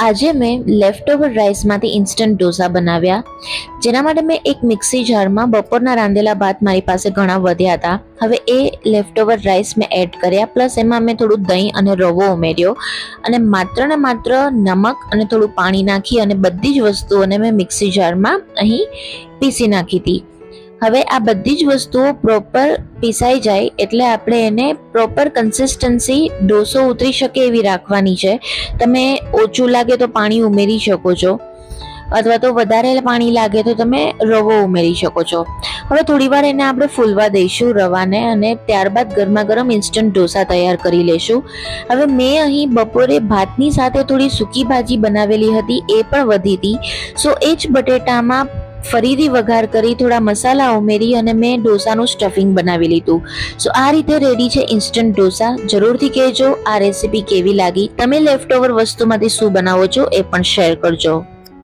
આજે મેં leftover રાઈસમાંથી instant dosa બનાવ્યા, જેના માટે મેં એક મિક્સી જારમાં બપોરના રાંધેલા ભાત મારી પાસે ઘણા વધ્યા હતા. હવે એ લેફ્ટઓવર રાઈસ મેં એડ કર્યા, પ્લસ એમાં મેં થોડું દહીં અને રવો ઉમેર્યો અને માત્ર ને માત્ર નમક અને થોડું પાણી નાખી અને બધી જ વસ્તુઓને મેં મિક્સી જારમાં અહીં પીસી નાખી હતી. હવે આ બધી જ વસ્તુઓ પ્રોપર પીસાઈ જાય એટલે આપણે એને પ્રોપર કન્સિસ્ટન્સી ઢોસો ઉતરી શકે એવી રાખવાની છે. તમે ઓછું લાગે તો પાણી ઉમેરી શકો છો, અથવા તો વધારે પાણી લાગે તો તમે રવો ઉમેરી શકો છો. હવે થોડી વાર એને આપણે ફૂલવા દઈશું રવાને, અને ત્યારબાદ ગરમા ગરમ ઇન્સ્ટન્ટ ઢોસા તૈયાર કરી લેશું. હવે મેં અહીં બપોરે ભાતની સાથે થોડી સૂકી ભાજી બનાવેલી હતી, એ પણ વધી હતી. સો એ જ બટેટામાં ફરીથી વઘાર કરી થોડા મસાલા ઉમેરી અને મેં ઢોસાનું સ્ટફિંગ બનાવી લીધું. સો આ રીતે રેડી છે ઇન્સ્ટન્ટ ઢોસા. જરૂરથી કહેજો આ રેસીપી કેવી લાગી, તમે લેફ્ટ ઓવર વસ્તુમાંથી શું બનાવો છો એ પણ શેર કરજો.